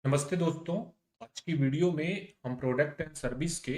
नमस्ते दोस्तों। आज की वीडियो में हम प्रोडक्ट एंड सर्विस के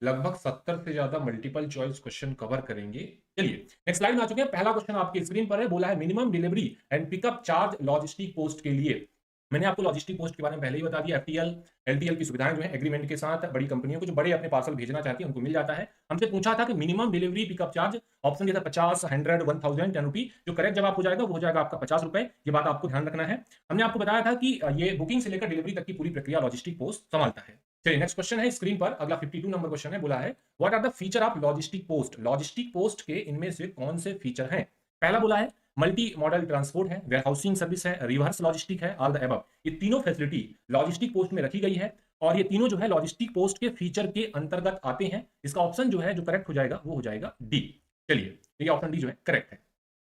लगभग 70 से ज्यादा मल्टीपल चॉइस क्वेश्चन कवर करेंगे। चलिए नेक्स्ट स्लाइड में आ चुके हैं। पहला क्वेश्चन आपकी स्क्रीन पर है। बोला है minimum delivery and pickup charge logistic post के लिए। मैंने आपको लॉजिस्टिक पोस्ट के बारे में पहले ही बता दिया। एफटीएल एलटीएल की सुविधाएं जो है एग्रीमेंट के साथ बड़ी कंपनियों को जो बड़े अपने पार्सल भेजना चाहती है उनको मिल जाता है। हमसे पूछा था कि minimum delivery pickup charge option दिया था 50, 100, 1000, 10 रुपी। जो करेक्ट जवाब हो जाएगा वो हो जाएगा आपका 50 रुपए। ये बात आपको ध्यान रखना है। हमने आपको बताया था कि ये बुकिंग से लेकर डिलीवरी तक की पूरी प्रक्रिया लॉजिस्टिक पोस्ट संभालता है। चलिए नेक्स्ट क्वेश्चन है स्क्रीन पर। अगला 52 नंबर क्वेश्चन है। बोला है what are the feature of logistic post. Logistic post के इनमें से कौन से फीचर हैं। पहला बोला है मल्टी मॉडल ट्रांसपोर्ट है, वेयरहाउसिंग सर्विस है, रिवर्स लॉजिस्टिक है, ऑल द अबव। ये तीनों फैसिलिटी लॉजिस्टिक पोस्ट में रखी गई है और ये तीनों जो है लॉजिस्टिक पोस्ट के फीचर के अंतर्गत आते हैं। इसका ऑप्शन जो है जो करेक्ट हो जाएगा वो हो जाएगा डी। चलिए ये ऑप्शन डी जो है करेक्ट है।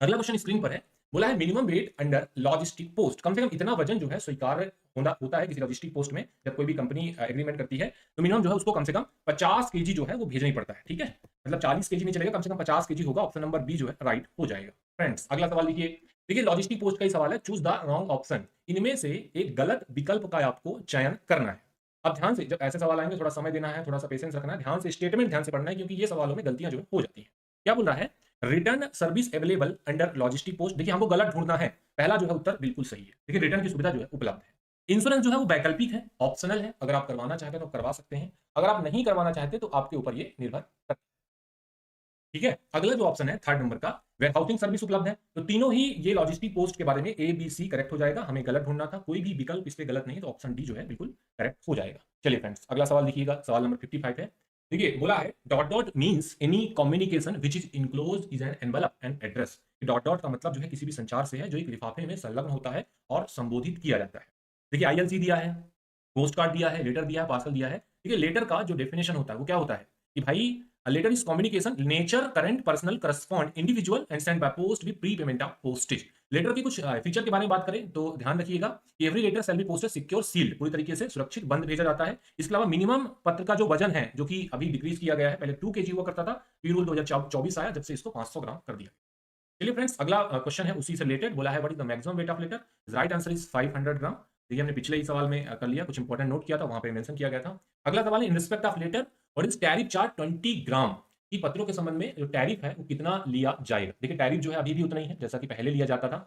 अगला क्वेश्चन स्क्रीन पर है। बोला है minimum weight under logistic post. कम से कम इतना वजन जो है स्वीकार्य होता है किसी लॉजिस्टिक पोस्ट में। जब कोई भी कंपनी एग्रीमेंट करती है तो मिनिमम जो है उसको कम से कम 50 केजी जो है वो भेजना ही पड़ता है। ठीक है, मतलब 40 केजी नहीं चलेगा, कम से कम 50 केजी होगा। ऑप्शन नंबर बी जो है राइट हो जाएगा। फ्रेंड्स अगला सवाल लिखिए। देखिए लॉजिस्टिक पोस्ट का ही सवाल है। Choose the wrong option. इनमें से एक गलत विकल्प का आपको चयन करना है। अब ध्यान से जब ऐसे सवाल आएंगे थोड़ा समय देना है, थोड़ा सा पेशेंस रखना है, ध्यान से स्टेटमेंट ध्यान से पढ़ना है क्योंकि ये सवालों में गलतियां जो है हो जाती है। क्या बोल रहा है? Return service available under logistic post. देखिए हमको गलत ढूंढना है। पहला जो है उत्तर बिल्कुल सही है। देखिए रिटर्न की सुविधा जो है उपलब्ध है। इंश्योरेंस जो है वो वैकल्पिक है, ऑप्शनल है। अगर आप करवाना चाहते हैं तो करवा सकते हैं, अगर आप नहीं करवाना चाहते तो आपके ऊपर ये निर्भर करता है। ठीक है, अगला जो ऑप्शन है थर्ड नंबर का वेयरहाउसिंग सर्विस उपलब्ध है। तो तीनों ही ये लॉजिस्टिक पोस्ट के बारे में ए बी सी करेक्ट हो जाएगा। हमें गलत ढूंढना था, कोई भी विकल्प इसलिए गलत नहीं है, तो ऑप्शन डी जो है बिल्कुल करेक्ट हो जाएगा। चलिए फ्रेंड्स अगला सवाल देखिएगा। सवाल नंबर 55 है। देखिए बोला है dot dot means any communication which is enclose is an envelope and address. Dot dot का मतलब जो है किसी भी संचार से है जो एक लिफाफे में संलग्न होता है और संबोधित किया जाता है। देखिए आईएलसी दिया है, पोस्ट कार्ड दिया है, लेटर दिया है, पार्सल दिया है। देखिए लेटर का जो डेफिनेशन होता है वो क्या होता है कि भाई a letter is communication nature current personal correspond individual and sent by post with pre-payment of postage। Letter के कुछ फीचर के बारे में बात करें तो ध्यान रखिएगा कि every letter shall be posted secure sealed, पूरी तरीके से सुरक्षित बंद भेजा जाता है। इसके अलावा मिनिमम पत्र का जो वजन है जो कि अभी डिक्रीज किया गया है, पहले 2 केजी हुआ करता था, पी रूल 2024 आया जब से इसको 500 ग्राम कर दिया। चलिए फ्रेंड्स अगला क्वेश्चन है उसी से रिलेटेड। बोला है what is the maximum weight of letter. Right answer is 500 gram. ये हमने पिछले ही सवाल में कर लिया, कुछ इंपॉर्टेंट नोट किया था वहां पे मेंशन किया गया था। अगला सवाल है in respect of letter what is tariff charge 20 gram. की पत्रों के संबंध में जो टैरिफ है वो कितना लिया जाएगा। देखिए टैरिफ जो है अभी भी उतना ही है जैसा कि पहले लिया जाता था।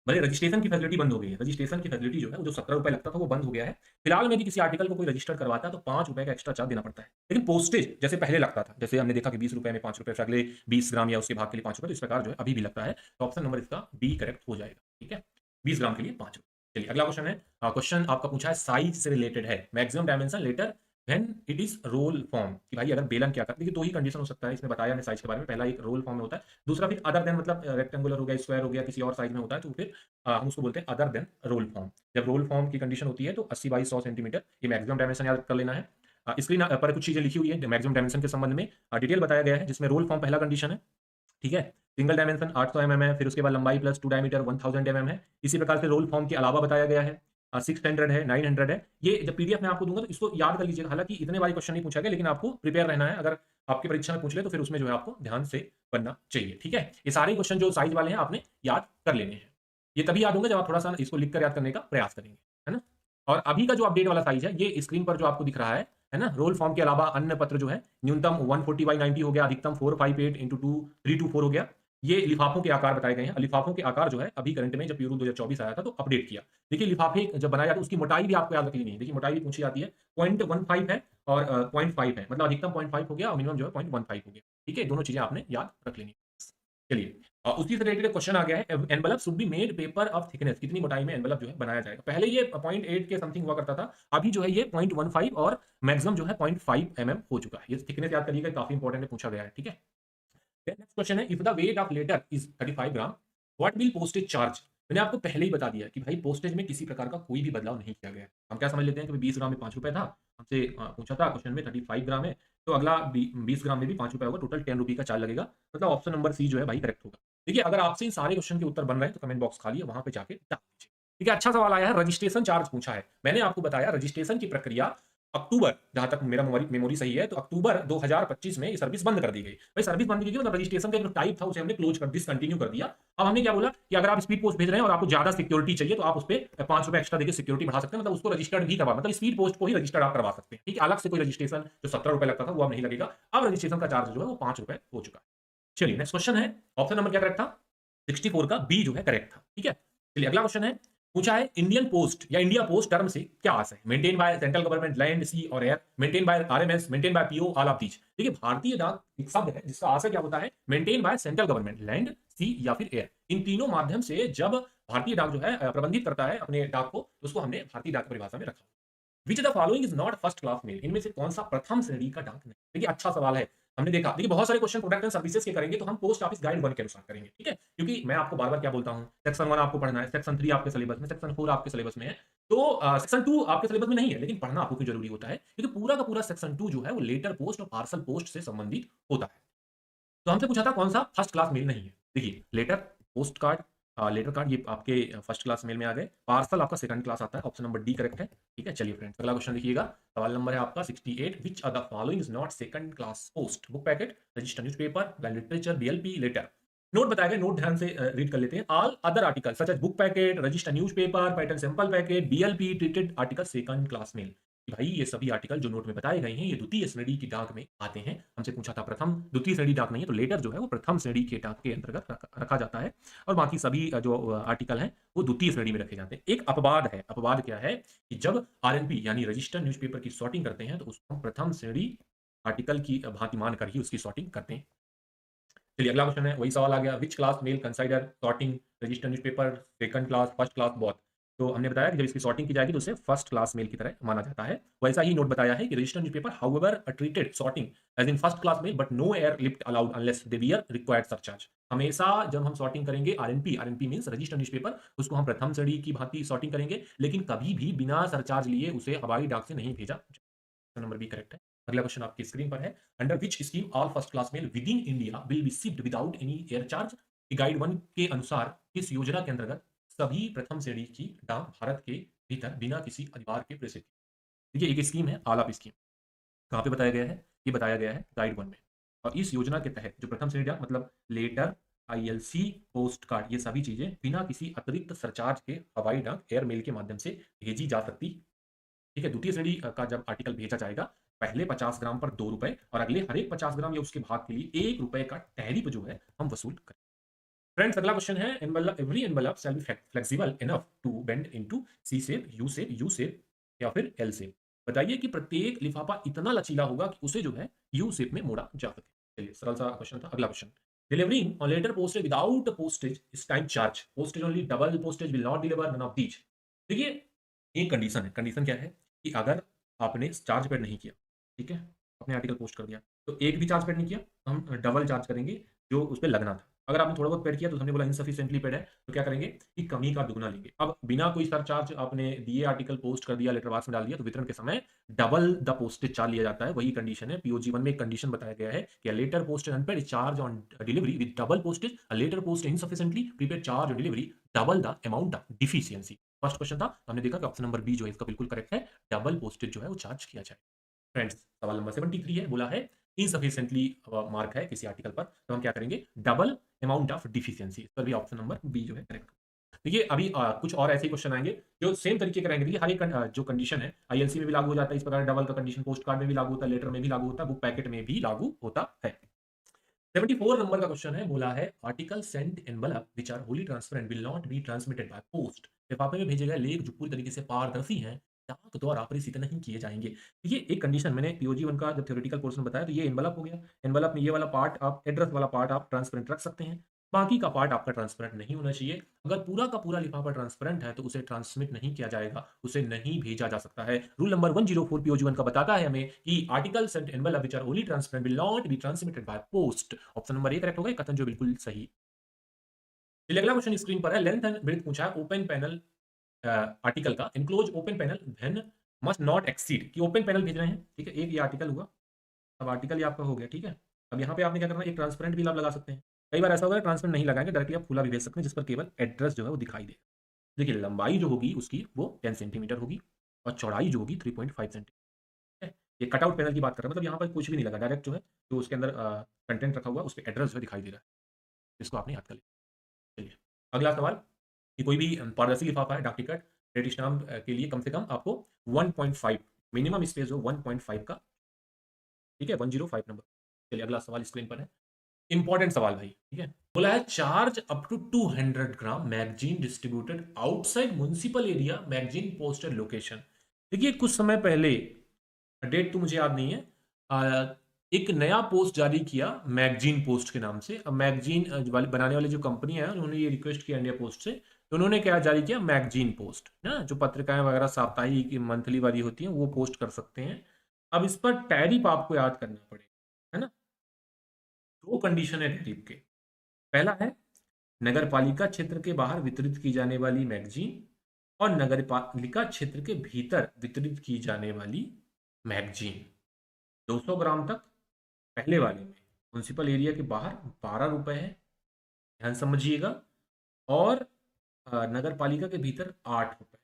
भले रजिस्ट्रेशन की फैसिलिटी बंद हो गई है। रजिस्ट्रेशन की फैसिलिटी जो है वो जो 17 रुपए लगता था वो बंद हो गया है। फिलहाल में भी किसी आर्टिकल को कोई रजिस्टर करवाता है तो 5 रुपए का एक्स्ट्रा चार्ज देना पड़ता है। लेकिन पोस्टेज जैसे पहले लगता था, जैसे हमने देखा कि 20 रुपए में 5 रुपए, फिर अगले 20 ग्राम या उसके भाग के लिए 5 रुपए, तो इस प्रकार जो है अभी भी लगता है। तो ऑप्शन नंबर इसका बी करेक्ट हो जाएगा। ठीक है, 20 ग्राम के लिए 5 रुपए। चलिए अगला क्वेश्चन है। क्वेश्चन आपका पूछा है साइज से रिलेटेड है। Maximum dimension letter when it is roll form. कि भाई अगर बेलन क्या करता है, देखिए दो ही कंडीशन हो सकता है इसमें बताया हमने साइज के बारे में। पहला एक रोल फॉर्म में होता है, दूसरा फिर अदर देन, मतलब रेक्टेंगुलर हो गया, स्क्वायर हो गया, किसी और साइज में होता है तो फिर हम उसको बोलते हैं अदर देन रोल फॉर्म। जब रोल फॉर्म की कंडीशन होती है तो 80 बाई 100 सेंटीमीटर ये मैक्सिमम डायमेंशन याद कर लेना है। स्क्रीन पर कुछ चीजें लिखी हुई है मैक्सिमम डायमेंशन के संबंध में, डिटेल बताया गया है जिसमें रोल फॉर्म पहला कंडीशन है। ठीक है, सिंगल डायमेंशन 800 है, फिर उसके बाद लंबाई प्लस 2 डायमीटर 1000 है। इसी प्रकार से रोल फॉर्म के अलावा बताया गया है 600 है, 900 है। ये जब पीडीएफ में आपको दूंगा तो इसको याद कर लीजिएगा। हालांकि इतने बारी क्वेश्चन नहीं पूछा गया लेकिन आपको प्रिपेयर रहना है। अगर आपकी परीक्षा में पूछ ले तो फिर उसमें जो है आपको ध्यान से बनना चाहिए। ठीक है, ये सारे क्वेश्चन जो साइज वाले हैं आपने याद कर लेने हैं। ये तभी याद होंगे जब आप थोड़ा सा इसको लिखकर याद करने का प्रयास करेंगे, है ना। और अभी का जो अपडेट वाला साइज है ये स्क्रीन पर जो आपको दिख रहा है ना। रोल फॉर्म के अलावा अन्य पत्र जो है न्यूनतम 140 बाई 90 हो गया, अधिकतम 458 इंटू 324 हो गया। ये लिफाफों के आकार बताए गए हैं। लिफाफों के आकार जो है अभी करंट में जब यूरो 2024 आया था तो अपडेट किया। देखिए लिफाफे जब बनाया जाता है उसकी मोटाई भी आपको याद रखनी है। देखिए मोटाई भी पूछी जाती है। 0.15 है और 0.5 है, मतलब अधिकतम 0.5 हो गया और मिनिमम जो है 0.15 हो गया। ठीक है, दोनों चीजें आपने याद रख लेनी है। चलिए उसी से रिलेटेड क्वेश्चन आ गया है। Envelope should be made paper of thickness. कितनी मोटाई में एनवलप जो है बनाया जाएगा। पहले ये 0.8 के समथिंग हुआ करता था, अभी जो है ये 0.15 और मैक्सिमम जो है 0.5 हो चुका है। ये थिकनेस याद करिएगा, काफी इंपॉर्टेंट है, पूछा गया है। ठीक है, नेक्स्ट क्वेश्चन है if the weight of letter is 35 gram what will postage charge. मैंने आपको पहले ही बता दिया कि भाई पोस्टेज में किसी प्रकार का कोई भी बदलाव नहीं किया गया है। हम क्या समझ लेते हैं कि 20 ग्राम में 5 रुपए था, हमसे पूछा था क्वेश्चन में 35 ग्राम है तो अगला 20 ग्राम में भी 5 रुपए होगा, टोटल 10 रुपी का चार्ज लगेगा। मतलब ऑप्शन नंबर सी जो है भाई करेक्ट होगा। देखिए अगर आपसे इन सारे क्वेश्चन के उत्तर बन रहे हैं तो कमेंट बॉक्स खाली है, वहां पे जाके डाल दीजिए। ठीक है, अच्छा सवाल आया है, रजिस्ट्रेशन चार्ज पूछा है। मैंने आपको बताया रजिस्ट्रेशन की प्रक्रिया अक्टूबर, जहां तक मेरा मेमोरी सही है, तो अक्टूबर 2025 में ये सर्विस बंद कर दी गई। भाई सर्विस बंद की गई मतलब रजिस्ट्रेशन का जो टाइप था उसे हमने क्लोज कर डिसकंटिन्यू कर दिया। अब हमने क्या बोला कि अगर आप स्पीड पोस्ट भेज रहे हैं और आपको ज्यादा सिक्योरिटी चाहिए तो आप उस पर ₹5 एक्स्ट्रा देकर सिक्योरिटी बढ़ा सकते हैं, मतलब उसको रजिस्टर्ड भी करवा, मतलब स्पीड पोस्ट को ही रजिस्टर्ड आप करवा सकते हैं। ठीक है, अलग से कोई रजिस्ट्रेशन जो ₹17 लगता था वो अब नहीं लगेगा। अब रजिस्ट्रेशन का चार्ज जो है वो ₹5 हो चुका है। चलिए नेक्स्ट क्वेश्चन है, ऑप्शन नंबर क्या करेक्ट था? 64 का बी जो है करेक्ट था। ठीक है, चलिए अगला क्वेश्चन है, पूछा है इंडियन पोस्ट या इंडिया पोस्ट टर्म से क्या आशय है? Maintain by central government, land, sea और air, maintain by RMS, maintain by PO, all of these. देखिए भारतीय डाक एक शब्द है जिसका आशय क्या होता है? Maintain by central government, land, sea या फिर एयर। इन तीनों माध्यम से जब भारतीय डाक जो है प्रबंधित करता है अपने डाक को, तो उसको हमने भारतीय डाक परिभाषा में रखा। Which the following is not first class mail, इनमें से कौन सा प्रथम श्रेणी का डाक नहीं? देखिए अच्छा सवाल है। हमने देखा, देखिए बहुत सारे क्वेश्चन प्रोडक्ट एंड सर्विसेज के करेंगे तो हम पोस्ट ऑफिस गाइड 1 के अनुसार करेंगे। ठीक है, क्योंकि मैं आपको बार बार क्या बोलता हूं, सेक्शन 1 आपको पढ़ना है, सेक्शन 3 आपके सिलेबस में, सेक्शन 4 आपके सिलेबस में है, तो सेक्शन 2 आपके सिलेबस में नहीं है, लेकिन पढ़ना आपको क्यों जरूरी होता है? क्योंकि पूरा का पूरा सेक्शन 2 जो है वो लेटर पोस्ट और पार्सल पोस्ट से संबंधित होता है। तो हमसे पूछा था कौन सा फर्स्ट क्लास मेल नहीं है। देखिए letter, post card, letter card ये आपके फर्स्ट क्लास मेल में आ गए। पार्सल आपका सेकंड क्लास आता है, ऑप्शन नंबर डी करेक्ट है। ठीक है, चलिए फ्रेंड्स अगला क्वेश्चन देखिएगा। सवाल नंबर है आपका 68, which are the following is not second class post? Book packet, register newspaper, literature, BLP, letter. Note बताया गया, नोट ध्यान से रीड कर लेते हैं। All other article such as book packet, register newspaper, pattern sample packet, BLP treated article second class mail. कि भाई ये सभी आर्टिकल जो नोट में बताए गए हैं ये द्वितीय श्रेणी की डाक में आते हैं। हमसे पूछा था प्रथम, द्वितीय श्रेणी डाक नहीं है, तो लेटर जो है वो प्रथम श्रेणी के डाक के अंतर्गत रखा जाता है और बाकी सभी जो आर्टिकल हैं वो द्वितीय श्रेणी में रखे जाते हैं। एक अपवाद है, अपवाद क्या है कि जब आरएनपी यानी रजिस्टर न्यूज़पेपर की सॉर्टिंग करते हैं तो उसको हम प्रथम श्रेणी आर्टिकल की भांति मानकर ही उसकी सॉर्टिंग करते हैं। चलिए अगला क्वेश्चन है, वही सवाल आ गया, which class mail consider sorting register newspaper second class, first class, both. तो हमने बताया कि जब इसकी सॉर्टिंग की जाएगी तो उसे फर्स्ट क्लास मेल की तरह माना जाता है। वैसा ही नोट बताया है कि register newspaper however treated sorting as in first class mail but no air lift allowed unless they were required surcharge. हमेशा जब हम सॉर्टिंग करेंगे RNP, RNP means register newspaper, उसको हम प्रथम श्रेणी की भांति सॉर्टिंग करेंगे, लेकिन कभी भी बिना सरचार्ज लिए उसे हवाई डाक से नहीं भेजा। नंबर बी करेक्ट है। अगला क्वेश्चन आपकी स्क्रीन पर है, under which scheme all first class mail with in India will be shipped without any air charge? Guide 1 के अनुसार इस योजना के अंतर्गत सभी प्रथम श्रेणी की डाक भारत के भीतर बिना किसी अधिभार के प्रेषित। देखिए एक स्कीम है आलाप स्कीम, कहाँ पे बताया गया है? ये बताया गया है गाइड 1 में। और इस योजना के तहत जो प्रथम श्रेणी डाक मतलब लेटर, आईएलसी, पोस्ट कार्ड, ये सभी चीजें बिना किसी अतिरिक्त सरचार्ज के हवाई डाक एयर मेल के माध्यम से भेजी जा सकती। ठीक है, द्वितीय श्रेणी का जब आर्टिकल भेजा जाएगा, पहले 50 ग्राम पर ₹2 और अगले हर एक 50 ग्राम या उसके भाग के लिए ₹1 का टैरिफ जो है हम वसूल करें। फ्रेंड्स अगला क्वेश्चन है, envelope every envelope shall be flexible enough to bend into C shape, U shape, U shape या फिर एल शेप। बताइए कि प्रत्येक लिफाफा इतना लचीला होगा कि उसे जो है यू शेप में मोड़ा जा सके। चलिए सरल सा क्वेश्चन था। अगला question, delivering on letter postage without postage is time charge, postage only, double postage will not deliver, none of these. देखिए एक कंडीशन है, कंडीशन क्या है कि अगर आपने चार्ज पेड नहीं किया, ठीक है, अपने आर्टिकल पोस्ट कर दिया, तो एक भी चार्ज पेड नहीं किया तो हम डबल चार्ज करेंगे जो उस पे लगना था। अगर आपने थोड़ा बहुत पेड किया तो हमने बोला इनसफिशिएंटली पेड है, तो क्या करेंगे कि कमी का दुगना लेंगे। अब बिना कोई सरचार्ज आपने दिए आर्टिकल पोस्ट कर दिया, लेटर बॉक्स में डाल दिया, तो वितरण के समय डबल द पोस्टेज चार्ज लिया जाता है। वही कंडीशन है पीओजी 1 में, एक कंडीशन बताया गया है कि letter postage unpaid charge on delivery with double postage, letter post insufficiently prepaid charge on delivery double the amount of deficiency. First question था, हमने देखा कि ऑप्शन नंबर बी जो है इसका बिल्कुल करेक्ट है, डबल पोस्टेज जो है वो चार्ज किया जाए। फ्रेंड्स सवाल नंबर 73 है, बोला है इनसफिशिएंटली मार्क है किसी आर्टिकल पर, तो हम क्या करेंगे? Double amount of deficiency. इस पर भी ऑप्शन नंबर बी जो है करेक्ट। देखिए अभी कुछ और ऐसे क्वेश्चन आएंगे जो सेम तरीके के रहेंगे। देखिए हर एक जो कंडीशन है आईएलसी में भी लागू हो जाता है, इस प्रकार डबल का कंडीशन पोस्ट कार्ड में भी लागू होता है, लेटर में भी लागू होता है, बुक पैकेट में भी लागू होता है। 74 नंबर का क्वेश्चन है, बोला है article sent envelope which are wholly transparent will not be transmitted by post. लिफाफे में भेजे गए लेख जो पूरी तरीके से पारदर्शी हैं डाक द्वारा प्रेषित नहीं किए जाएंगे। ये एक कंडीशन मैंने पीओजी 1 का जब थ्योरेटिकल पोर्शन बताया, तो ये एनवेलप हो गया। एनवेलप में ये वाला पार्ट आप एड्रेस वाला पार्ट आप ट्रांसपेरेंट रख सकते हैं, बाकी का पार्ट आपका ट्रांसपेरेंट नहीं होना चाहिए। अगर पूरा का पूरा लिफाफा ट्रांसपेरेंट है तो उसे ट्रांसमिट नहीं किया जाएगा, उसे नहीं भेजा जा सकता है। रूल नंबर 104 पीओजी 1 का बताता है हमें कि article sent envelope which are only transparent will not be transmitted by post. Option number A correct होगा, कथन जो बिल्कुल सही। चलिए अगला क्वेश्चन स्क्रीन पर है, लेंथ एंड ब्रेड्थ पूछा है ओपन पैनल आर्टिकल का, enclose open panel then must not exceed, कि ओपन पैनल भेज रहे हैं, ठीक है, एक ये आर्टिकल हुआ, अब आर्टिकल ये आपका हो गया, ठीक है। अब यहाँ पे आपने क्या करना है, एक ट्रांसपेरेंट भी आप लगा सकते हैं। कई बार ऐसा होगा ट्रांसपेरेंट नहीं लगाएंगे, डायरेक्टली आप खुला भी भेज सकते हैं जिस पर केवल एड्रेस जो है वो दिखाई दे। देखिए लंबाई जो होगी उसकी वो 10 सेंटीमीटर होगी और चौड़ाई जो होगी 3.5 सेंटीमीटर। ये कटआउट पैनल की बात कर रहा है, मतलब यहाँ पर कुछ भी नहीं लगा, डायरेक्ट जो है जो उसके अंदर कंटेंट रखा हुआ है उस पे एड्रेस जो है दिखाई दे रहा है। इसको आपने याद कर लिया। चलिए अगला सवाल कि कोई भी पारदर्शी लिफाफा है, डाक टिकट, क्रेडिट स्टाम्प के लिए कम से कम आपको 1.5 मिनिमम स्पेस हो 1.5 का, ठीक है, 105 नंबर। चलिए अगला सवाल स्क्रीन पर है, इंपॉर्टेंट सवाल भाई, ठीक है। बोला है charge up to 200 gram magazine distributed outside municipal area magazine poster location. देखिए कुछ समय पहले, डेट तो मुझे याद नहीं है, एक नया पोस्ट जारी किया मैगजीन पोस्ट के नाम से। अब मैगजीन वाले बनाने वाली जो कंपनी है उन्होंने ये रिक्वेस्ट किया इंडिया पोस्ट से, तो उन्होंने क्या जारी किया, मैगजीन पोस्ट ना, जो पत्रिकाएं वगैरह साप्ताहिक मंथली वाली होती हैं वो पोस्ट कर सकते हैं। अब इस पर टैरिफ आपको याद करना पड़ेगा, है ना। दो कंडीशन है टैरिफ के, पहला है नगर पालिका क्षेत्र के बाहर वितरित की जाने वाली मैगजीन और नगर पालिका क्षेत्र के भीतर वितरित की जाने वाली मैगजीन 200 ग्राम तक, पहले वाले में म्युनिसिपल एरिया के बाहर 12 रुपए है, ध्यान समझिएगा, और नगर पालिका के भीतर 8 रुपए,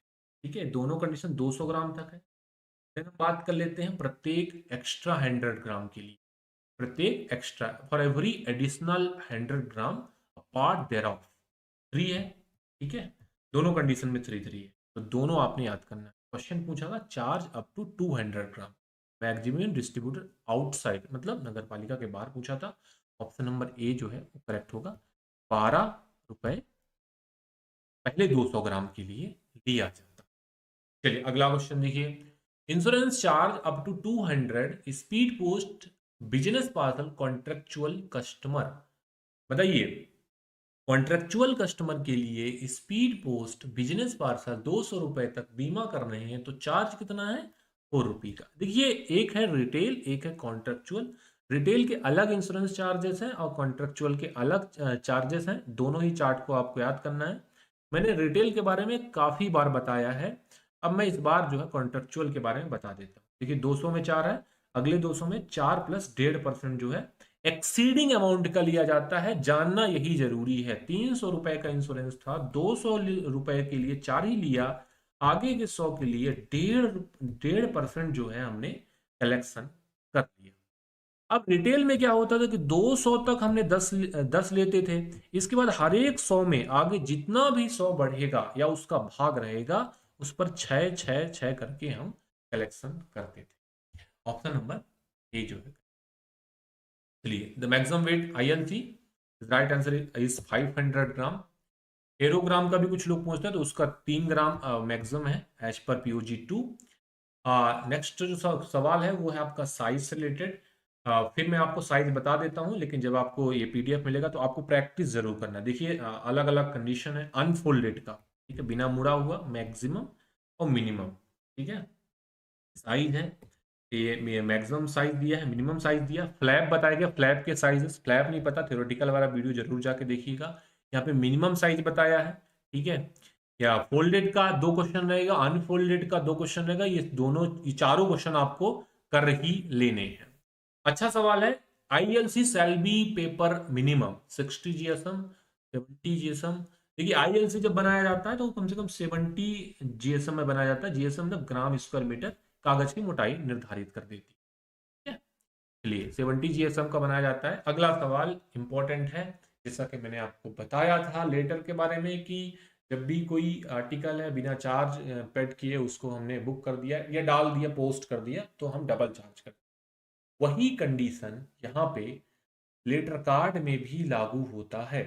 ठीक है। दोनों कंडीशन 200 ग्राम तक है। फिर हम बात कर लेते हैं प्रत्येक एक्स्ट्रा 100 ग्राम के लिए, प्रत्येक extra for every additional 100 gram part thereof 3 है, ठीक है। दोनों कंडीशन में 3 है, तो दोनों आपने याद करना है। क्वेश्चन पूछा था charge up to 200 gram maximum distributed outside, मतलब नगर पालिका के बाहर पूछा था। ऑप्शन नंबर ए जो है वो करेक्ट होगा, 12 रुपए पहले 200 ग्राम के लिए लिया जाता। चलिए अगला क्वेश्चन देखिए, insurance charge up to 200 speed post business parcel contractual customer. बताइए कॉन्ट्रेक्चुअल कस्टमर के लिए स्पीड पोस्ट बिजनेस पार्सल 200 रुपए तक बीमा कर रहे हैं तो चार्ज कितना है, 4 रुपये का। देखिए एक है रिटेल, एक है कॉन्ट्रेक्चुअल। रिटेल के अलग इंश्योरेंस चार्जेस हैं और कॉन्ट्रेक्चुअल के अलग चार्जेस हैं, दोनों ही चार्ट को आपको याद करना है। मैंने रिटेल के बारे में काफी बार बताया है, अब मैं इस बार जो है कॉन्ट्रेक्चुअल के बारे में बता देता हूँ। देखिए 200 में 4 है, अगले 200 में 4 प्लस 1.5% जो है एक्सीडिंग अमाउंट का लिया जाता है, जानना यही जरूरी है। 300 रुपए का इंश्योरेंस था, 200 रुपए के लिए 4 ही लिया, आगे के 100 के लिए 1.5% जो है हमने कलेक्शन कर लिया। अब रिटेल में क्या होता था कि 200 तक हमने 10 लेते थे, इसके बाद हर एक 100 में आगे जितना भी 100 बढ़ेगा या उसका भाग रहेगा उस पर 6 6 6 करके हम कलेक्शन करते थे। ऑप्शन नंबर ए जो है, चलिए the maximum wait ILC right answer is 500 ग्राम। एरोग्राम का भी कुछ लोग पूछते हैं तो उसका 3 ग्राम मैक्सिमम है एज पर POG 2। नेक्स्ट जो सवाल है वो है आपका साइज से रिलेटेड। फिर मैं आपको साइज बता देता हूं, लेकिन जब आपको ये PDF मिलेगा तो आपको प्रैक्टिस जरूर करना। देखिए अलग अलग कंडीशन है अनफोल्डेड का, ठीक है, बिना मुड़ा हुआ, मैक्सिमम और मिनिमम, ठीक है। साइज है, ये मैक्सिमम साइज दिया है, मिनिमम साइज दिया, फ्लैप बताया गया, फ्लैप के साइजेस, फ्लैप नहीं पता थ्योरेटिकल वाला वीडियो जरूर जाके देखिएगा। यहाँ पे मिनिमम साइज बताया है, ठीक है। या फोल्डेड का 2 क्वेश्चन रहेगा, अनफोल्डेड का 2 क्वेश्चन रहेगा, ये चारों क्वेश्चन आपको कर ही लेने हैं। अच्छा सवाल है, ILC shall be paper minimum 60 GSM 70 GSM। देखिए ILC जब बनाया जाता है तो कम से कम 70 GSM में बनाया जाता है, GSM मतलब ग्राम स्क्वायर मीटर कागज की मोटाई निर्धारित कर देती है, चलिए 70 GSM का बनाया जाता है। अगला सवाल इंपॉर्टेंट है, जैसा कि मैंने आपको बताया था लेटर के बारे में कि जब भी कोई आर्टिकल है बिना चार्ज पेड किए उसको हमने बुक कर दिया या डाल दिया, पोस्ट कर दिया, तो हम डबल चार्ज कर, वही कंडीशन यहाँ पे लेटर कार्ड में भी लागू होता है।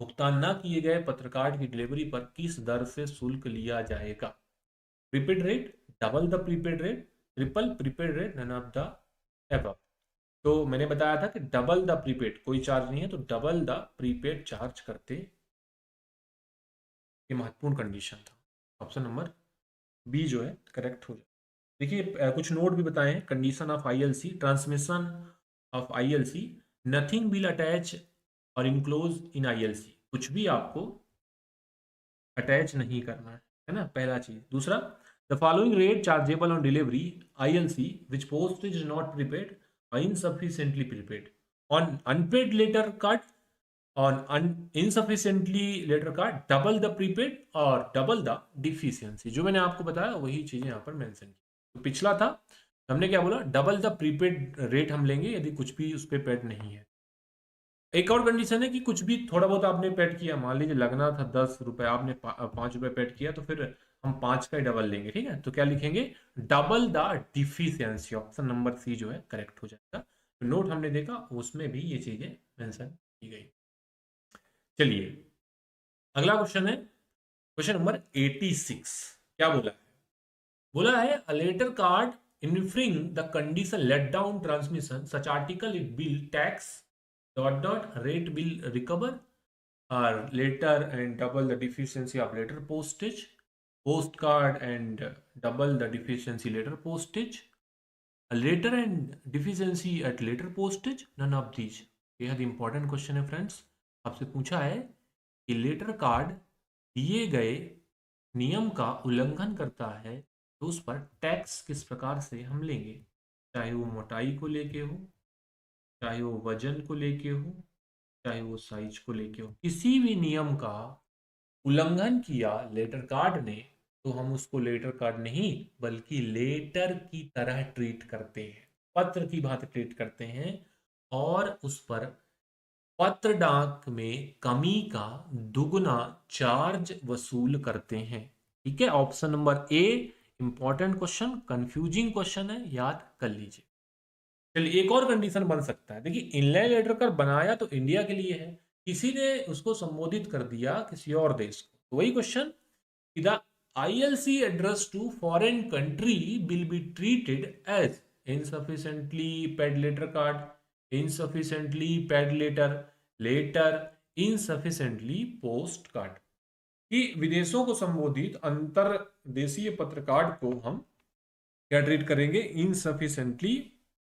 भुगतान न किए गए पत्र कार्ड की डिलीवरी पर किस दर से शुल्क लिया जाएगा, prepaid rate, double the prepaid rate, triple prepaid rate, none of the above. तो मैंने बताया था कि डबल द प्रीपेड कोई चार्ज नहीं है, तो डबल द प्रीपेड चार्ज करते, ये महत्वपूर्ण कंडीशन था। ऑप्शन नंबर बी जो है करेक्ट हो जाए। देखिए कुछ नोट भी बताए हैं, condition of ILC, transmission of ILC, nothing will attach और इनक्लोज इन ILC, कुछ भी आपको अटैच नहीं करना है ना, पहला चीज। दूसरा, the following rate chargeable on delivery ILC which postage is not prepaid और insufficiently prepaid on unpaid letter card, on insufficiently letter card, double the prepaid और डबल द डिफिशियंसी। जो मैंने आपको बताया वही चीजें यहाँ पर मेंशन की। तो पिछला था हमने क्या बोला, डबल द प्रीपेड रेट हम लेंगे यदि कुछ भी उस पर पेड नहीं है। एक और कंडीशन है कि कुछ भी थोड़ा बहुत आपने पेड किया, मान लीजिए लगना था 10 रुपए, आपने 5 रुपए पेड किया, तो फिर हम 5 का ही डबल लेंगे, ठीक है। तो क्या लिखेंगे, double the deficiency, option number C जो है करेक्ट हो जाएगा। तो नोट हमने देखा उसमें भी ये चीजें मेंशन की गई। चलिए अगला क्वेश्चन है, क्वेश्चन नंबर 86। क्या बोला है, बोला है a later card inferring the condition let down transmission such article it bill tax dot dot rate will recover or later and double the deficiency of later postage, postcard and double the deficiency later postage, a later and deficiency at later postage, none of these। बेहद important question है friends. आपसे पूछा है कि letter card दिए गए नियम का उल्लंघन करता है तो उस पर टैक्स किस प्रकार से हम लेंगे, चाहे वो मोटाई को लेके हो, चाहे वो वजन को लेके हो, चाहे वो साइज को लेके हो, किसी भी नियम का उल्लंघन किया लेटर कार्ड ने तो हम उसको लेटर कार्ड नहीं बल्कि लेटर की तरह ट्रीट करते हैं, पत्र की भांति ट्रीट करते हैं, और उस पर पत्र डाक में कमी का दुगना चार्ज वसूल करते हैं। ठीक है, ऑप्शन नंबर ए इंपॉर्टेंट क्वेश्चन, कंफ्यूजिंग क्वेश्चन है, याद कर लीजिए। चलिए एक और कंडीशन बन सकता है, देखिए इनलाइन लेटर कर बनाया तो इंडिया के लिए है, किसी ने उसको संबोधित कर दिया किसी और देश को, तो वही question, the ILC addressed to foreign country will be treated as insufficiently paid letter card, insufficiently paid letter, later insufficiently post card। कि विदेशों को संबोधित अंतरदेशीय पत्र कार्ड को हम क्या ट्रीट करेंगे, इनसफिशिएंटली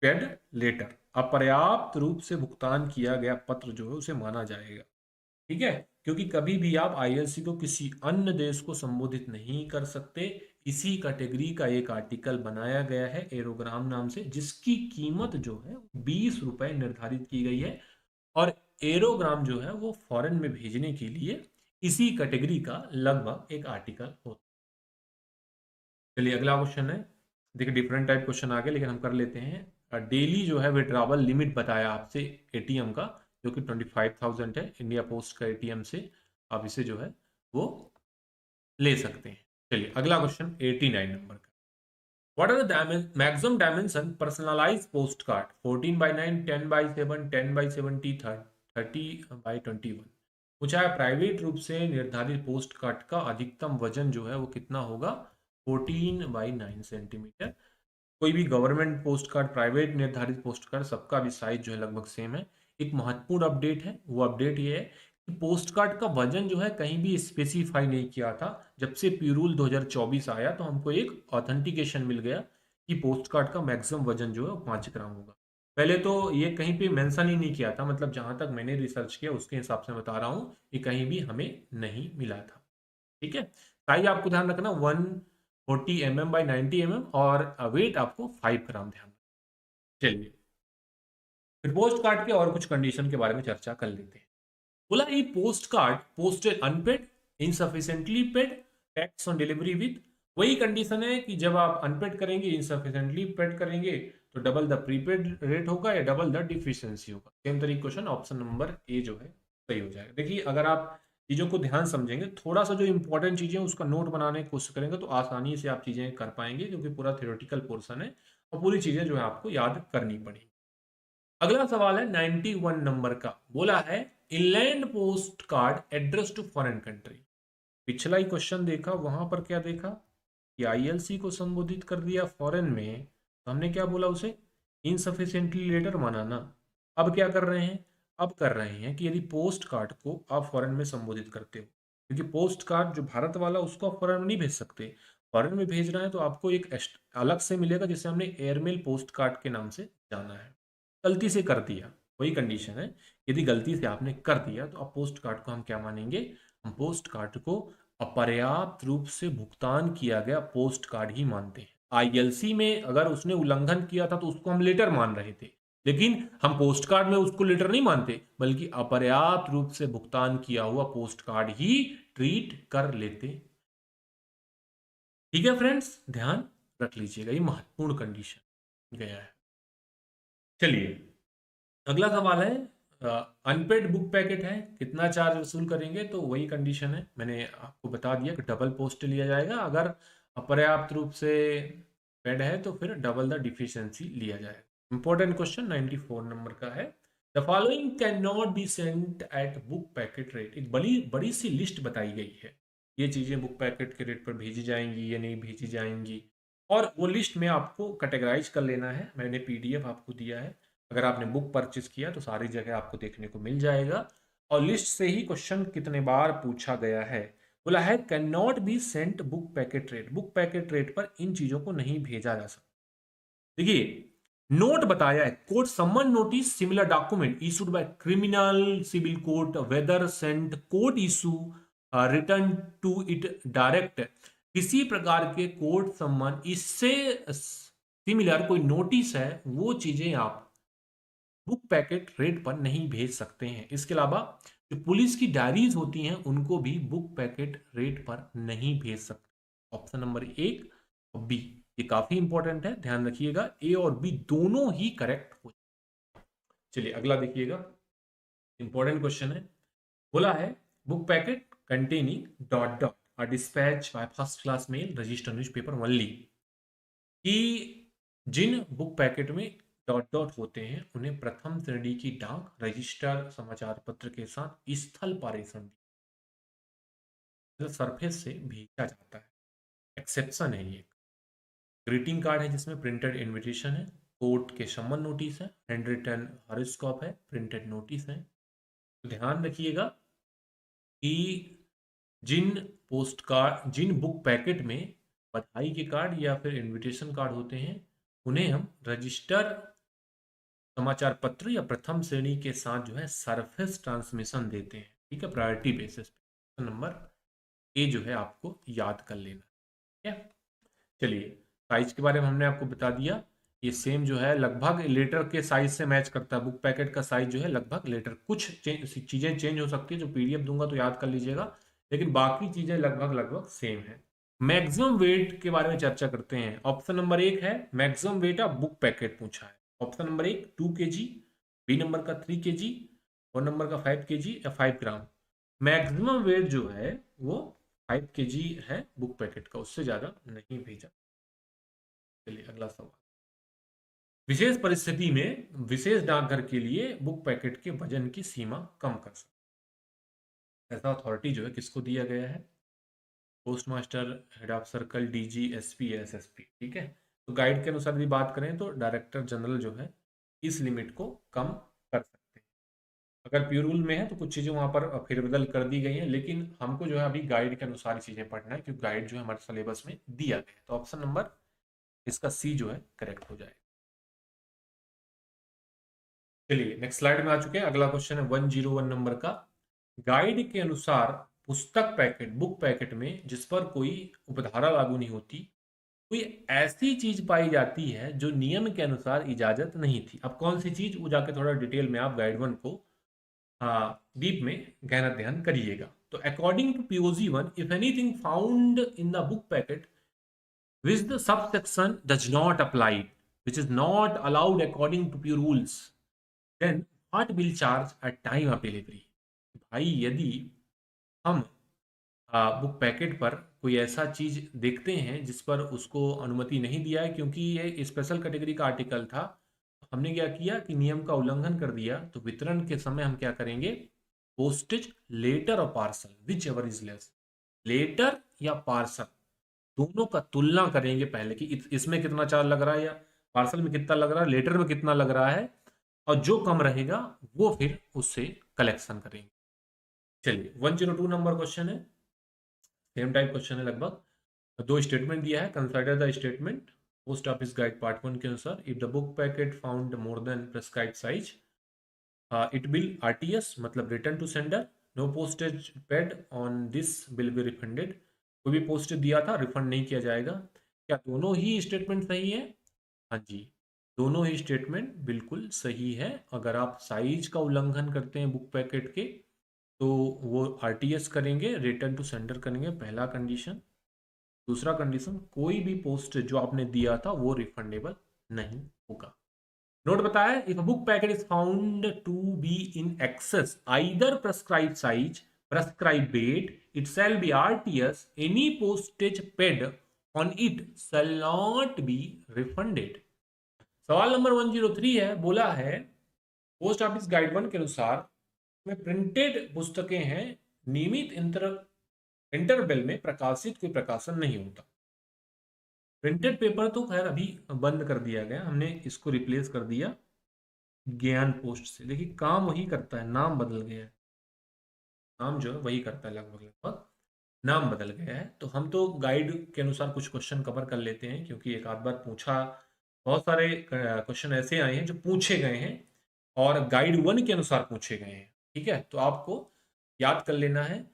पेड लेटर, अपर्याप्त रूप से भुगतान किया गया पत्र जो है उसे माना जाएगा। ठीक है, क्योंकि कभी भी आप ILC को किसी अन्य देश को संबोधित नहीं कर सकते। इसी कैटेगरी का एक आर्टिकल बनाया गया है एरोग्राम नाम से, जिसकी कीमत जो है 20 रुपए निर्धारित की गई है, और एरोग्राम जो है वो फॉरेन में भेजने के लिए इसी कैटेगरी का लगभग एक आर्टिकल होता है। चलिए अगला क्वेश्चन है, देखिए डिफरेंट टाइप क्वेश्चन आ गए लेकिन हम कर लेते हैं। डेली जो है विड्रॉवल लिमिट बताया आपसे ATM का, जो कि 25,000 है, इंडिया पोस्ट का ATM से आप इसे जो है वो ले सकते हैं। चलिए अगला क्वेश्चन 89 नंबर का, what are the maximum dimension personalise post card, 14/9, 10/7, 10/70, 30/21। पूछा है प्राइवेट रूप से निर्धारित पोस्ट कार्ड का अधिकतम वजन जो है वो कितना होगा, 14/9 सेंटीमीटर। कोई भी गवर्नमेंट पोस्ट कार्ड, प्राइवेट निर्धारित पोस्ट कार्ड, सबका भी साइज जो है लगभग सेम है। एक महत्वपूर्ण अपडेट है, वो अपडेट ये है कि पोस्ट कार्ड का वजन जो है कहीं भी स्पेसिफाई नहीं किया था। जब से पी रूल 2024 आया तो हमको एक ऑथेंटिकेशन मिल गया कि पोस्ट कार्ड का मैक्सिमम वजन जो है वो 5 ग्राम होगा। पहले तो ये कहीं पे मेंशन ही नहीं किया था, मतलब जहां तक मैंने रिसर्च किया उसके हिसाब से बता रहा हूँ, ये कहीं भी हमें नहीं मिला था। ठीक है, साइज आपको ध्यान रखना 140 mm by 90 mm, और वेट आपको 5 ग्राम ध्यान रखना। चलिए फिर पोस्ट कार्ड के और कुछ कंडीशन के बारे में चर्चा कर लेते हैं। बोला ये post card posted unpaid, insufficiently paid, tax on delivery with, वही कंडीशन है कि जब आप अनपेड करेंगे, इनसफिशिएंटली पेड करेंगे तो डबल द प्रीपेड रेट होगा या डबल द डिफिशियंसी होगा। सेम तरीके क्वेश्चन, ऑप्शन नंबर ए जो है सही हो जाएगा। देखिए अगर आप चीजों को ध्यान समझेंगे, थोड़ा सा जो इंपॉर्टेंट चीजें उसका नोट बनाने की कोशिश करेंगे तो आसानी से आप चीजें कर पाएंगे, क्योंकि पूरा थ्योरेटिकल पोर्शन है और पूरी चीजें जो है आपको याद करनी पड़ेगी। अगला सवाल है 91 नंबर का, बोला है inland post card address to foreign country. पिछला ही क्वेश्चन देखा, वहां पर क्या देखा कि ILC को संबोधित कर दिया फॉरेन में, तो हमने क्या बोला उसे, इनसफिशिएंटली लेटर माना ना। अब क्या कर रहे हैं, अब कर रहे हैं कि यदि पोस्ट कार्ड को आप फॉरेन में संबोधित करते हो, क्योंकि पोस्ट कार्ड जो भारत वाला उसको आप फॉरेन में नहीं भेज सकते, फॉरेन में भेजना है तो आपको एक अलग से मिलेगा जिसे हमने एयरमेल पोस्ट कार्ड के नाम से जाना है। गलती से कर दिया, वही कंडीशन है, यदि गलती से आपने कर दिया तो आप पोस्ट कार्ड को हम क्या मानेंगे, हम पोस्ट कार्ड को अपर्याप्त रूप से भुगतान किया गया पोस्ट कार्ड ही मानते हैं। ILC में अगर उसने उल्लंघन किया था तो उसको हम लेटर मान रहे थे, लेकिन हम पोस्ट कार्ड में उसको लेटर नहीं मानते बल्कि अपर्याप्त रूप से भुगतान किया हुआ पोस्ट कार्ड ही ट्रीट कर लेते। ठीक है फ्रेंड्स, ध्यान रख लीजिएगा, ये महत्वपूर्ण कंडीशन। गया है। चलिए अगला सवाल है, अनपेड बुक पैकेट है, कितना चार्ज वसूल करेंगे? तो वही कंडीशन है, मैंने आपको बता दिया कि डबल पोस्ट लिया जाएगा, अगर अपर्याप्त रूप से पेड है तो फिर डबल द डिफिशियंसी लिया जाएगा। इंपॉर्टेंट क्वेश्चन 94 नंबर का है, the following can not be sent at book packet rate. एक बड़ी बड़ी सी लिस्ट बताई गई है, ये चीज़ें बुक पैकेट के रेट पर भेजी जाएंगी या नहीं भेजी जाएंगी, और वो लिस्ट में आपको कैटेगराइज कर लेना है। मैंने पीडीएफ आपको दिया है, अगर आपने बुक परचेज किया तो सारी जगह आपको देखने को मिल जाएगा। और लिस्ट से ही क्वेश्चन कितने बार पूछा गया है, बोला है can not be Saint book packet rate, book packet rate पर इन चीजों को नहीं भेजा जा सकता। देखिए नोट बताया है, court summon notice similar document issued by criminal civil court whether sent court issue return to it direct, किसी प्रकार के कोर्ट सम्मन इससे सिमिलर कोई नोटिस है वो चीजें आप बुक पैकेट रेट पर नहीं भेज सकते हैं। इसके अलावा जो पुलिस की डायरीज होती हैं उनको भी बुक पैकेट रेट पर नहीं भेज सकते। ऑप्शन नंबर 1 और बी ये काफी इंपॉर्टेंट है, ध्यान रखिएगा, ए और बी दोनों ही करेक्ट हो। चलिए अगला देखिएगा, इंपॉर्टेंट क्वेश्चन है, बोला है book packet containing dot dot are dispatch by first class mail register newspaper only, कि जिन बुक पैकेट में डॉट डॉट होते हैं उन्हें प्रथम श्रेणी की डाक रजिस्टर समाचार पत्र के साथ स्थल पारेषण सरफेस से भेजा जाता है। एक्सेप्शन है ये, ग्रीटिंग कार्ड है जिसमें प्रिंटेड इनविटेशन है, कोर्ट के सम्मन नोटिस है, हैंड रिटन हॉरोस्कोप है, प्रिंटेड नोटिस है। तो ध्यान रखिएगा कि जिन पोस्ट कार्ड जिन बुक पैकेट में बधाई के कार्ड या फिर इनविटेशन कार्ड होते हैं उन्हें हम रजिस्टर समाचार पत्र या प्रथम श्रेणी के साथ जो है सरफेस ट्रांसमिशन देते हैं, ठीक है, प्रायोरिटी बेसिस पे। नंबर ए जो है आपको याद कर लेना, ठीक है। चलिए साइज के बारे में हमने आपको बता दिया, ये सेम जो है लगभग लेटर के साइज से मैच करता है, बुक पैकेट का साइज जो है लगभग लेटर, कुछ चीजें चेंज हो सकती है, जो पीडीएफ दूंगा तो याद कर लीजिएगा, लेकिन बाकी चीजें लगभग लगभग सेम है। मैक्सिमम वेट के बारे में चर्चा करते हैं। ऑप्शन नंबर 1 है maximum weight of book packet पूछा है, option number 1 2 kg, B number का 3 kg और नंबर का 5 kg या 5 ग्राम। मैक्सिमम वेट जो है वो 5 kg है बुक पैकेट का, उससे ज्यादा नहीं भेजा। चलिए अगला सवाल, विशेष परिस्थिति में विशेष डाकघर के लिए बुक पैकेट के वजन की सीमा कम कर सकते, ऐसा अथॉरिटी जो है किसको दिया गया है? Post master, head of circle, DG, SP, SSP, ठीक है। तो गाइड के अनुसार भी बात करें तो डायरेक्टर जनरल जो है इस लिमिट को कम कर सकते हैं। अगर प्योर रूल में है तो कुछ चीजें वहां पर फेरबदल कर दी गई हैं, लेकिन हमको जो है अभी गाइड के अनुसार चीजें पढ़ना है, क्योंकि गाइड जो है हमारे सिलेबस में दिया गया है। तो ऑप्शन नंबर इसका सी जो है करेक्ट हो जाएगा। चलिए नेक्स्ट स्लाइड में आ चुके हैं, अगला क्वेश्चन है 101 नंबर का, गाइड के अनुसार पुस्तक पैकेट बुक पैकेट में जिस पर कोई उपधारा लागू नहीं होती, कोई ऐसी चीज पाई जाती है जो नियम के अनुसार इजाजत नहीं थी। अब कौन सी चीज, वो जाके थोड़ा डिटेल में आप गाइड वन को डीप में गहन अध्ययन करिएगा। तो according to POG 1, if anything found in the book packet which the subsection does not apply, which is not allowed according to your rules, then what will charge at time of delivery? भाई यदि हम book packet पर कोई ऐसा चीज देखते हैं जिस पर उसको अनुमति नहीं दिया है, क्योंकि ये स्पेशल कैटेगरी का आर्टिकल था, हमने क्या किया कि नियम का उल्लंघन कर दिया, तो वितरण के समय हम क्या करेंगे? पोस्टेज लेटर और parcel whichever is less, letter या पार्सल दोनों का तुलना करेंगे पहले कि इसमें कितना चार्ज लग रहा है, या पार्सल में कितना लग रहा है, लेटर में कितना लग रहा है, और जो कम रहेगा वो फिर उससे कलेक्शन करेंगे। चलिए 102 नंबर क्वेश्चन है, सेम टाइप क्वेश्चन है लगभग, दो स्टेटमेंट दिया है, consider the statement post office guide part 1 के अनुसार, if the book packet found more than prescribe size it will RTS मतलब return to sender, no postage paid on this will be refunded, कोई भी postage दिया था refund नहीं किया जाएगा। क्या दोनों ही स्टेटमेंट सही है? हाँ जी, दोनों ही स्टेटमेंट बिल्कुल सही है। अगर आप साइज का उल्लंघन करते हैं बुक पैकेट के तो वो आरटीएस करेंगे, रिटर्न टू सेंडर करेंगे, पहला कंडीशन। दूसरा कंडीशन, कोई भी पोस्ट जो आपने दिया था वो रिफंडेबल नहीं होगा। नोट बताया, if book packet is found to be in excess either prescribe size, prescribe weight, it shall be RTS, any postage paid on it shall not be refunded. सवाल नंबर 103 है, बोला है पोस्ट ऑफिस गाइड 1 के अनुसार में printed पुस्तकें हैं, नियमित इंटरवल में प्रकाशित कोई प्रकाशन नहीं होता। प्रिंटेड पेपर तो खैर अभी बंद कर दिया गया, हमने इसको रिप्लेस कर दिया ज्ञान पोस्ट से। देखिए काम वही करता है, नाम बदल गया है, नाम जो है वही करता है लगभग लगभग, नाम बदल गया है। तो हम तो गाइड के अनुसार कुछ क्वेश्चन कवर कर लेते हैं, क्योंकि एक आध बार पूछा, बहुत सारे क्वेश्चन ऐसे आए हैं जो पूछे गए हैं और गाइड 1 के अनुसार पूछे गए हैं। ठीक है, तो आपको याद कर लेना है।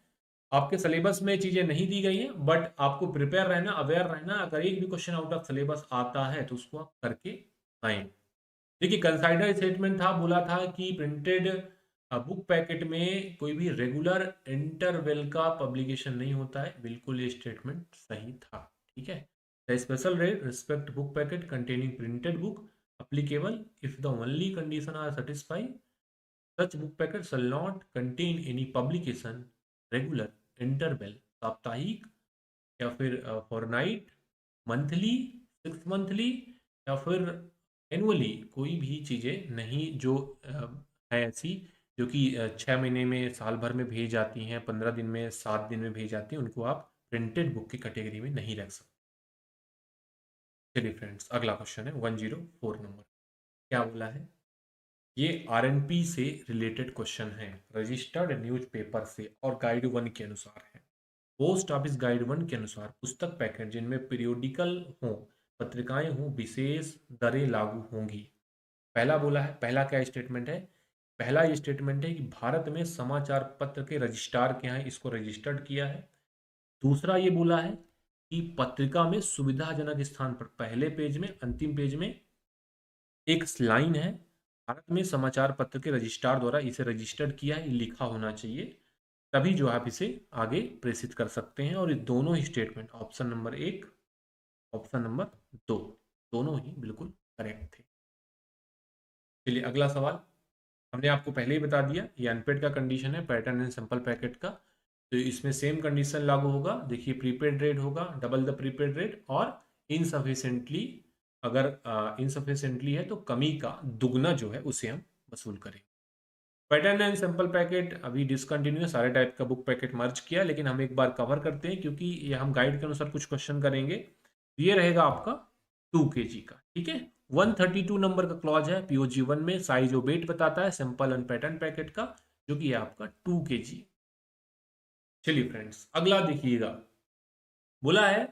आपके सिलेबस में चीजें नहीं दी गई हैं, बट आपको प्रिपेयर रहना, अवेयर रहना, अगर एक भी क्वेश्चन आउट ऑफ सिलेबस आता है तो उसको आप करके आए। देखिए कंसाइडर स्टेटमेंट था, बोला था कि प्रिंटेड बुक पैकेट में कोई भी रेगुलर इंटरवल का पब्लिकेशन नहीं होता है, बिल्कुल ये स्टेटमेंट सही था। ठीक है, the special rate respect book packet containing printed book applicable if the only condition are satisfied, such book packet shall not contain any publication, regular, interval, साप्ताहिक या फिर फॉरनाइट, मंथली, 6 मंथली या फिर एनुअली, कोई भी चीज़ें नहीं जो है ऐसी जो कि 6 महीने में, साल भर में भेज जाती हैं, 15 दिन में, 7 दिन में भेज जाती हैं, उनको आप प्रिंटेड बुक की कैटेगरी में नहीं रख सकते। चलिए फ्रेंड्स, अगला क्वेश्चन है 104 नंबर। क्या बोला है, ये आरएनपी से रिलेटेड क्वेश्चन है, रजिस्टर्ड न्यूज़पेपर से और गाइड 1 के अनुसार है। पोस्ट ऑफिस गाइड 1 के अनुसार पुस्तक पैकेट जिनमें पीरियोडिकल हों, पत्रिकाएं हों, विशेष दरें लागू होंगी। पहला बोला है, पहला क्या स्टेटमेंट है, पहला ये स्टेटमेंट है कि भारत में समाचार पत्र के रजिस्ट्रार के यहाँ इसको रजिस्टर्ड किया है। दूसरा ये बोला है कि पत्रिका में सुविधाजनक स्थान पर पहले पेज में, अंतिम पेज में एक लाइन है, भारत में समाचार पत्र के रजिस्ट्रार द्वारा इसे रजिस्टर्ड किया है, लिखा होना चाहिए, तभी जो आप इसे आगे प्रेषित कर सकते हैं। और ये दोनों ही statement, option number 1, option number 2, दोनों ही बिल्कुल करेक्ट थे। चलिए अगला सवाल, हमने आपको पहले ही बता दिया, ये अनपेड का कंडीशन है पैटर्न एंड सिंपल पैकेट का, तो इसमें सेम कंडीशन लागू होगा। देखिए प्रीपेड रेट होगा डबल द प्रीपेड रेट, और इनसफिशिएंटली, अगर इनसफिशिएंटली है तो कमी का दुगना जो है उसे हम वसूल करेंगे। पैटर्न एंड सिंपल पैकेट अभी डिसकंटिन्यू, सारे टाइप का बुक पैकेट मर्ज किया, लेकिन हम एक बार कवर करते हैं क्योंकि ये हम गाइड के अनुसार कुछ क्वेश्चन करेंगे। ये रहेगा आपका 2 kg का। ठीक है, 132 नंबर का क्लॉज है पीओजी 1 में, साइज और वेट बताता है सिंपल एंड पैटर्न पैकेट का, जो कि है आपका 2 kg। चलिए फ्रेंड्स अगला देखिएगा, बोला है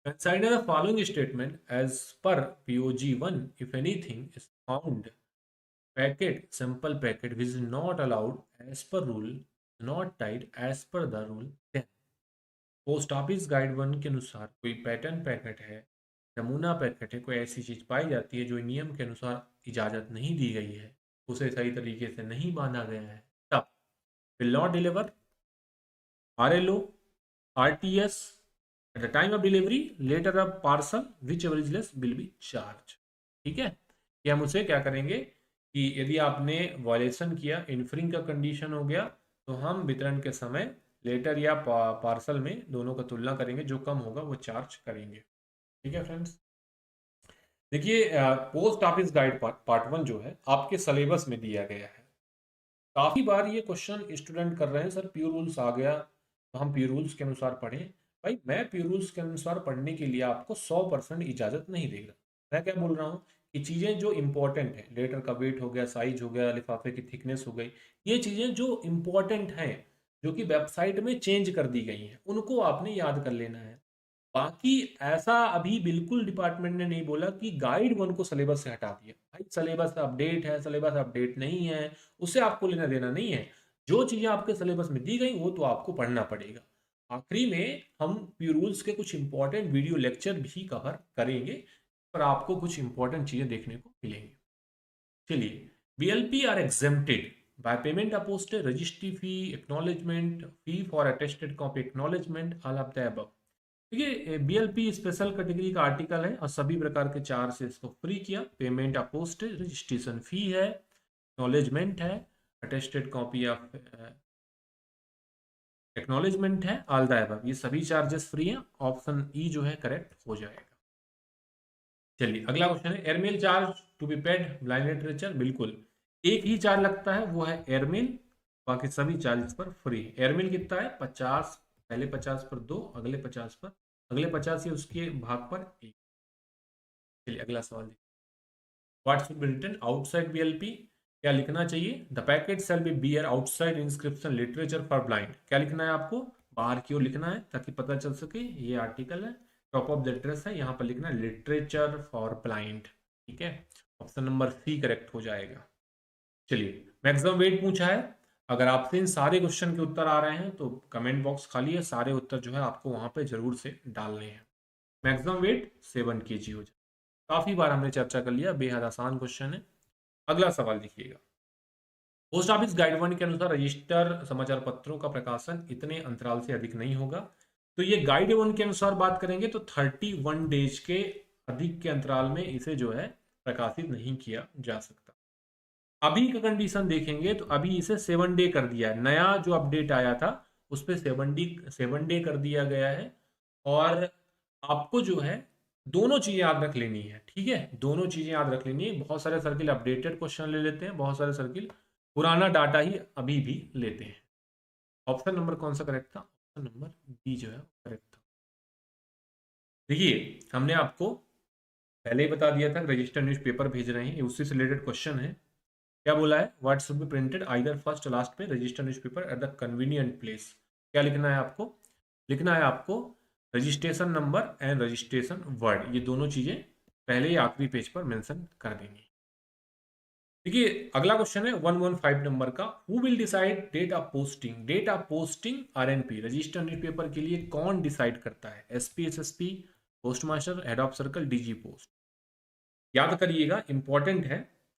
consider the following statement as per POG 1, if anything is found packet, simple packet which is not allowed as per rule, not tied as per the rule, then post office guide 1 के अनुसार कोई pattern packet है, नमूना packet है, कोई ऐसी चीज पाई जाती है जो नियम के अनुसार इजाजत नहीं दी गई है, उसे सही तरीके से नहीं बांधा गया है, तब will not deliver, RLO, RTS at the time of delivery, letter of parcel whichever is less will be charge. ठीक है, कि हम उसे क्या करेंगे कि यदि आपने वायलेशन किया, इन्फ्रिंग का कंडीशन हो गया, तो हम वितरण के समय लेटर या पार्सल में दोनों का तुलना करेंगे, जो कम होगा वो चार्ज करेंगे। ठीक है फ्रेंड्स, देखिए पोस्ट ऑफिस गाइड पार्ट 1 जो है आपके सिलेबस में दिया गया है। काफी बार ये क्वेश्चन स्टूडेंट कर रहे हैं, सर प्योर रूल्स आ गया तो हम प्योर रूल्स के अनुसार पढ़ें। भाई मैं प्योर रूल्स के अनुसार पढ़ने के लिए आपको 100% इजाजत नहीं देगा। मैं क्या बोल रहा हूँ कि चीजें जो इंपॉर्टेंट है, लेटर का वेट हो गया, साइज हो गया, लिफाफे की थिकनेस हो गई, ये चीजें जो इंपॉर्टेंट हैं, जो कि वेबसाइट में चेंज कर दी गई हैं, उनको आपने याद कर लेना है। बाकी ऐसा अभी बिल्कुल डिपार्टमेंट ने नहीं बोला कि गाइड 1 को सिलेबस से हटा दिया। भाई सिलेबस अपडेट है, सिलेबस अपडेट नहीं है, उससे आपको लेना देना नहीं है। जो चीजें आपके सिलेबस में दी गई वो तो आपको पढ़ना पड़ेगा। आखिरी में हम प्योर रूल्स के कुछ इंपॉर्टेंट वीडियो लेक्चर भी कवर करेंगे, पर आपको कुछ इंपॉर्टेंट चीजें देखने को मिलेंगी। चलिए, BLP are exempted by payment of postage, registry fee, acknowledgement, fee for attested copy acknowledgement, all of the above. देखिए बीएलपी स्पेशल कैटेगरी का आर्टिकल है और सभी प्रकार के चार्ज से इसको फ्री किया। Payment of postage, registration fee है, एक्नॉलेजमेंट है, अटेस्टेड कॉपी ऑफ एक्नॉलेजमेंट है, ऑल द अबव, ये सभी चार्जेस फ्री हैं। ऑप्शन ई जो है करेक्ट हो जाएगा। चलिए अगला क्वेश्चन है, airmail charge to be paid blind literature. बिल्कुल एक ही चार्ज लगता है, वो है एयरमेल, बाकी सभी चार्जेस पर फ्री। एयरमेल कितना है 50, पहले 50 पर 2, अगले 50 पर, अगले 50 ही उसके भाग पर 1। चलिए अगला सवाल देखिए, what should be written outside BLP. क्या लिखना चाहिए, the packet shall be bear outside inscription literature for blind. क्या लिखना है आपको, बाहर की ओर लिखना है ताकि पता चल सके ये आर्टिकल है। टॉप ऑफ द एड्रेस है, यहाँ पर लिखना है लिटरेचर फॉर ब्लाइंड। ठीक है, ऑप्शन नंबर सी करेक्ट हो जाएगा। चलिए मैक्सिमम वेट पूछा है, अगर आपसे इन सारे क्वेश्चन के उत्तर आ रहे हैं तो कमेंट बॉक्स खाली है, सारे उत्तर जो है आपको वहां पे जरूर से डालने हैं। मैक्सिमम वेट 7 kg हो जाए। काफी बार हमने चर्चा कर लिया, बेहद आसान क्वेश्चन है। अगला सवाल देखिएगा, पोस्ट ऑफिस गाइडलाइन के अनुसार रजिस्टर समाचार पत्रों का प्रकाशन इतने अंतराल से अधिक नहीं होगा। तो ये गाइड वन के अनुसार बात करेंगे तो 31 डेज के अधिक के अंतराल में इसे जो है प्रकाशित नहीं किया जा सकता। अभी का कंडीशन देखेंगे तो अभी इसे 7 डे कर दिया है, नया जो अपडेट आया था उस पर 7 डे कर दिया गया है। और आपको जो है दोनों चीजें याद रख लेनी है, ठीक है, दोनों चीजें याद रख लेनी है। बहुत सारे सर्किल अपडेटेड क्वेश्चन ले लेते हैं, बहुत सारे सर्किल पुराना डाटा ही अभी भी लेते हैं। ऑप्शन नंबर कौन सा करेक्ट था, ऑप्शन नंबर बी जो है करेक्ट था। देखिए हमने आपको पहले ही बता दिया था रजिस्टर न्यूज़पेपर भेज रहे हैं, उससे रिलेटेड क्वेश्चन है। क्या बोला है, what should be printed either first last पे register newspaper at the convenient place. क्या लिखना है आपको, लिखना है आपको registration number and registration word, ये दोनों चीजें पहले ही आखिरी पेज पर मेंशन कर देंगे। देखिए अगला क्वेश्चन है 115 नंबर का, who will decide date of posting. Date of posting RNP register newspaper के लिए कौन डिसाइड करता है, SP, SSP, postmaster, head of circle, DG post. याद करिएगा इंपॉर्टेंट है,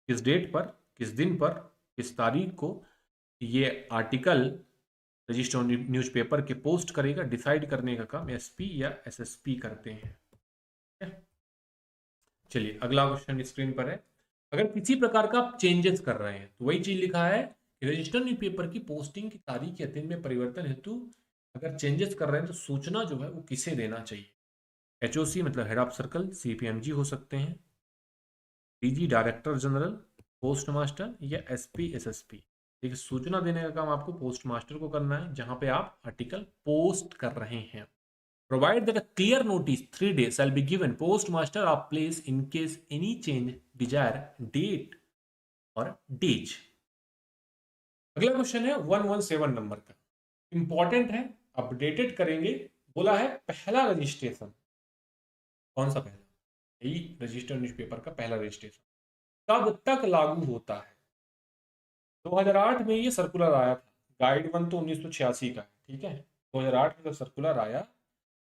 किस डेट पर, किस दिन पर, किस तारीख को ये आर्टिकल रजिस्टर न्यूज़पेपर के पोस्ट करेगा, डिसाइड करने का काम एसपी या एसएसपी करते हैं। चलिए अगला क्वेश्चन स्क्रीन पर है, अगर किसी प्रकार का आप चेंजेस कर रहे हैं तो वही चीज लिखा है कि रजिस्टर न्यूज़पेपर की पोस्टिंग की तारीख या दिन में परिवर्तन हेतु अगर चेंजेस कर रहे हैं तो सूचना जो है वो किसे देना चाहिए। एचओसी मतलब हेड ऑफ सर्कल, सीपीएमजी हो सकते हैं, DG director general, post master या एसपी, एसएसपी। देखिए सूचना देने का काम आपको पोस्ट मास्टर को करना है जहां पे आप आर्टिकल पोस्ट कर रहे हैं। Provide that a clear notice 3 days shall be given postmaster of place in case any change desire date or days। अगला क्वेश्चन है 117 नंबर का, इंपॉर्टेंट है, अपडेटेड करेंगे। बोला है पहला रजिस्ट्रेशन, कौन सा पहला, यही रजिस्टर न्यूज़पेपर का पहला रजिस्ट्रेशन कब तक लागू होता है। 2008 में ये सर्कुलर आया था, गाइड वन तो 1986 का है, ठीक है। 2008 में जब सर्कुलर आया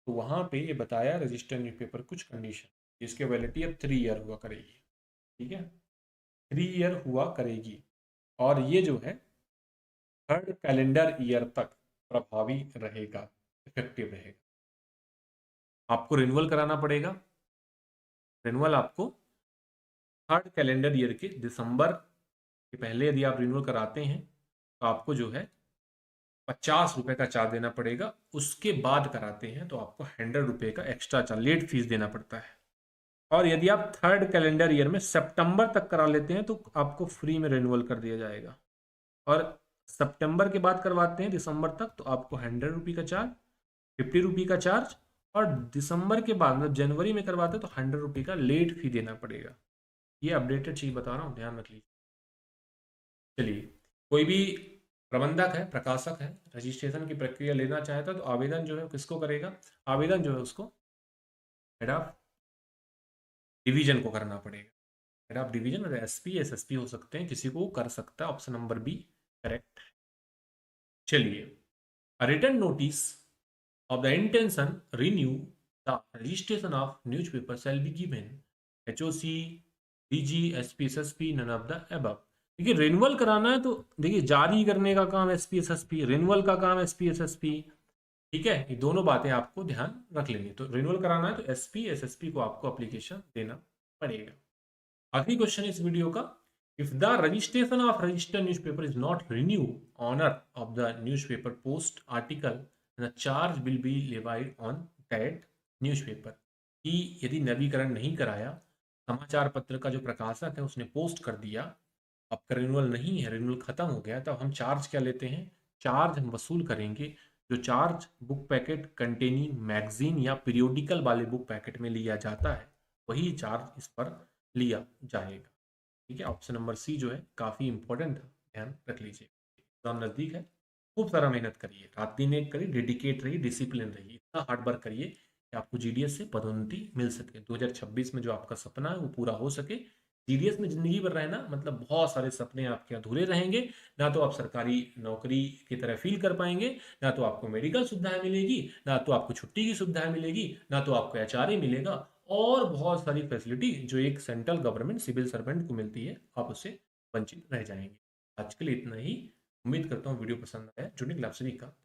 तो वहां पे ये बताया रजिस्टर न्यूज़पेपर कुछ कंडीशन, इसकी वैलिडिटी अब 3 ईयर हुआ करेगी, ठीक है, 3 ईयर हुआ करेगी। और ये जो है 3rd कैलेंडर ईयर तक प्रभावी रहेगा, इफेक्टिव रहेगा। आपको रिन्यूअल कराना पड़ेगा, रिन्यूअल आपको 3rd कैलेंडर ईयर के दिसंबर के पहले यदि आप रिन्यूअल कराते हैं तो आपको जो है 50 रुपए का चार्ज देना पड़ेगा। उसके बाद कराते हैं तो आपको 100 रुपए का एक्स्ट्रा चार्ज, लेट फीस देना पड़ता है। और यदि आप 3rd कैलेंडर ईयर में सितंबर तक करा लेते हैं तो आपको फ्री में रिन्यूअल कर दिया जाएगा। और सितंबर के बाद करवाते हैं दिसंबर तक तो आपको 100 रुपये का चार्ज, 50 रुपये का चार्ज, और दिसंबर के बाद मतलब जनवरी में करवाते हैं तो 100 रुपये का लेट फी देना पड़ेगा। ये अपडेटेड चीज बता रहा हूँ, ध्यान रख लीजिए। चलिए कोई भी प्रबंधक है, प्रकाशक है, रजिस्ट्रेशन की प्रक्रिया लेना चाहता है तो आवेदन जो है किसको करेगा, आवेदन जो है उसको हेड ऑफ डिवीजन को करना पड़ेगा। हेड ऑफ डिवीजन मतलब एसपी, एसएसपी हो सकते हैं, किसी को कर सकता है। Option number B correct. चलिए, return notice of the intention renew the registration of newspaper shall be given HOC, DG, SP, SSP, none of the above. देखिए रिन्यूअल कराना है तो देखिए जारी करने का काम एसपी, एसएसपी, रिन्यूअल का काम एसपी, एसएसपी, ठीक है, ये दोनों बातें आपको ध्यान रख लेनी। तो रिन्यूअल कराना है तो एसपी एसएसपी को आपको एप्लीकेशन देना पड़ेगा। आखिरी क्वेश्चन इस वीडियो का, if the registration of registered newspaper is not renew owner of the newspaper post article the charge will be levied on that newspaper. कि यदि नवीकरण नहीं कराया, समाचार पत्र का जो प्रकाशक है उसने पोस्ट कर दिया, आपका रिन्यूअल नहीं है, रिन्यूअल खत्म हो गया, तब हम चार्ज क्या लेते हैं, चार्ज हम वसूल करेंगे। जो charge book packet containing magazine या पीरियोडिकल वाले बुक पैकेट में लिया जाता है, वही चार्ज इस पर लिया जाएगा। ठीक है, ऑप्शन नंबर सी जो है काफ़ी इंपॉर्टेंट है, ध्यान रख लीजिए। एग्जाम नज़दीक है, खूब सारा मेहनत करिए, रात दिन एक करिए, डेडिकेट रहिए, डिसिप्लिन रहिए, इतना हार्ड वर्क करिए कि आपको जीडीएस से पदोन्नति मिल सके, 2026 में जो आपका सपना है वो पूरा हो सके। जीडीएस में जिंदगी भर रहना मतलब बहुत सारे सपने आपके अधूरे रहेंगे, ना तो आप सरकारी नौकरी की तरह फील कर पाएंगे, ना तो आपको मेडिकल सुविधाएं मिलेगी, ना तो आपको छुट्टी की सुविधाएं मिलेगी, ना तो आपको एचआरए मिलेगा, और बहुत सारी फैसिलिटी जो एक सेंट्रल गवर्नमेंट सिविल सर्वेंट को मिलती है, आप उससे वंचित रह जाएंगे। आज के लिए इतना ही। उम्मीद करता हूँ वीडियो पसंद आया। जुड़ने के लिए आप सभी का